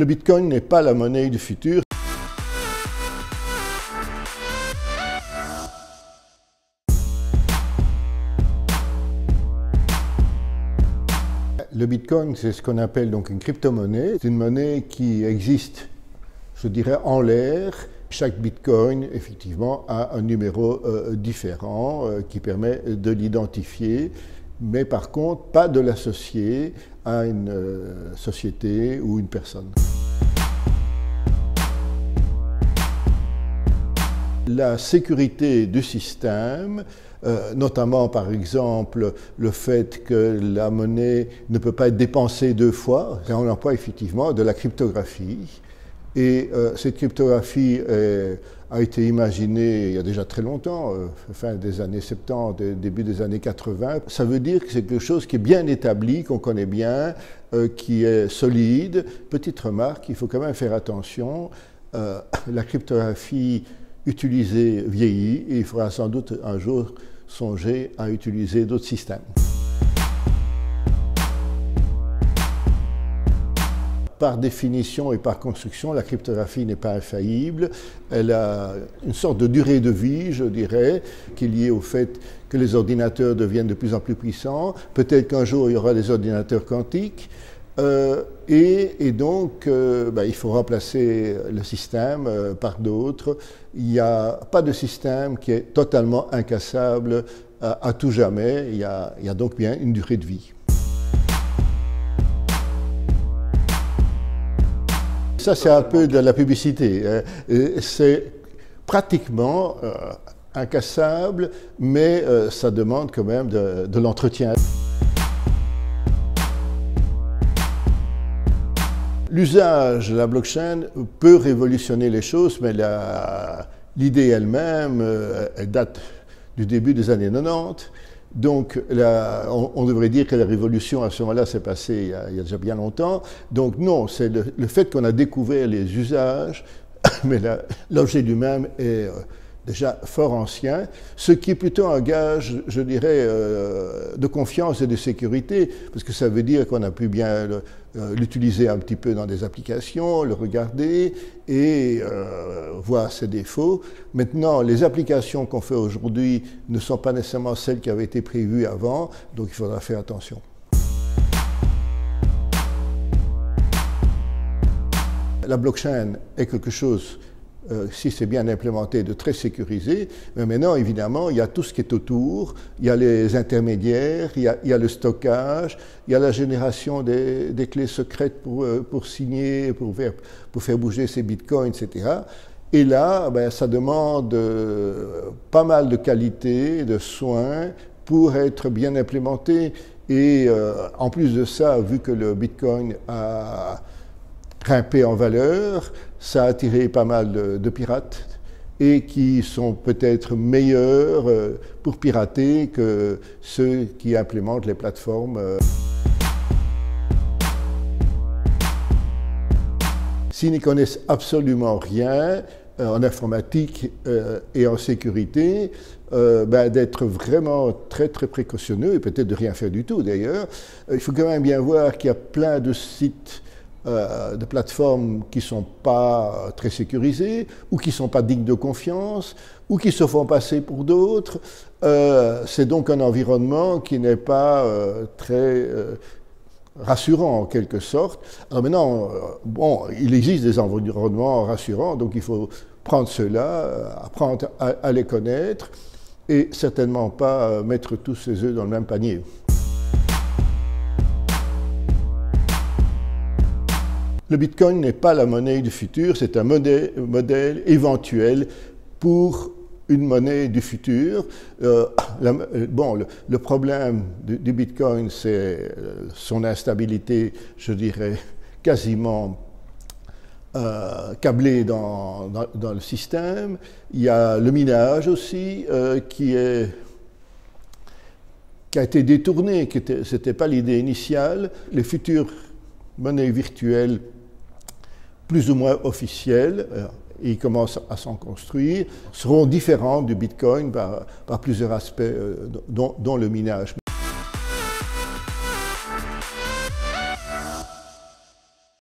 Le Bitcoin n'est pas la monnaie du futur. Le Bitcoin, c'est ce qu'on appelle donc une crypto-monnaie. C'est une monnaie qui existe, je dirais, en l'air. Chaque Bitcoin, effectivement, a un numéro différent qui permet de l'identifier, mais par contre, pas de l'associer à une société ou une personne. La sécurité du système, notamment par exemple le fait que la monnaie ne peut pas être dépensée deux fois, on emploie effectivement de la cryptographie. Et cette cryptographie a été imaginée il y a déjà très longtemps, fin des années 70, début des années 80. Ça veut dire que c'est quelque chose qui est bien établi, qu'on connaît bien, qui est solide. Petite remarque, il faut quand même faire attention, la cryptographie utilisée vieillit et il faudra sans doute un jour songer à utiliser d'autres systèmes. Par définition et par construction, la cryptographie n'est pas infaillible. Elle a une sorte de durée de vie, je dirais, qui est liée au fait que les ordinateurs deviennent de plus en plus puissants. Peut-être qu'un jour, il y aura des ordinateurs quantiques. Et donc, il faut remplacer le système par d'autres. Il n'y a pas de système qui est totalement incassable à tout jamais. Il y a donc bien une durée de vie. Ça, c'est un peu de la publicité. C'est pratiquement incassable, mais ça demande quand même de l'entretien. L'usage de la blockchain peut révolutionner les choses, mais l'idée elle-même, elle date du début des années 90. Donc, on devrait dire que la révolution à ce moment-là s'est passée il y a déjà bien longtemps. Donc non, c'est le fait qu'on a découvert les usages, mais l'objet lui-même est déjà fort ancien, ce qui est plutôt un gage, je dirais, de confiance et de sécurité, parce que ça veut dire qu'on a pu bien l'utiliser un petit peu dans des applications, le regarder et voir ses défauts. Maintenant, les applications qu'on fait aujourd'hui ne sont pas nécessairement celles qui avaient été prévues avant, donc il faudra faire attention. La blockchain est quelque chose, si c'est bien implémenté, de très sécurisé. Mais maintenant, évidemment, il y a tout ce qui est autour. Il y a les intermédiaires, il y a le stockage, il y a la génération des clés secrètes pour signer, pour faire bouger ces bitcoins, etc. Et là, ça demande pas mal de qualité, de soins pour être bien implémenté. Et en plus de ça, vu que le bitcoin a grimpé en valeur, ça a attiré pas mal de pirates et qui sont peut-être meilleurs pour pirater que ceux qui implémentent les plateformes. S'ils n'y connaissent absolument rien en informatique et en sécurité, d'être vraiment très très précautionneux et peut-être de rien faire du tout d'ailleurs. Il faut quand même bien voir qu'il y a plein de sites de plateformes qui ne sont pas très sécurisées, ou qui ne sont pas dignes de confiance, ou qui se font passer pour d'autres. C'est donc un environnement qui n'est pas très rassurant en quelque sorte. Alors maintenant, il existe des environnements rassurants, donc il faut prendre ceux-là, apprendre à les connaître, et certainement pas mettre tous ses œufs dans le même panier. Le Bitcoin n'est pas la monnaie du futur, c'est un modèle éventuel pour une monnaie du futur. Le problème du Bitcoin, c'est son instabilité, je dirais, quasiment câblée dans le système. Il y a le minage aussi qui a été détourné, ce n'était pas l'idée initiale. Les futures monnaies virtuelles plus ou moins officielles, et ils commencent à s'en construire, seront différentes du Bitcoin par plusieurs aspects, dont le minage.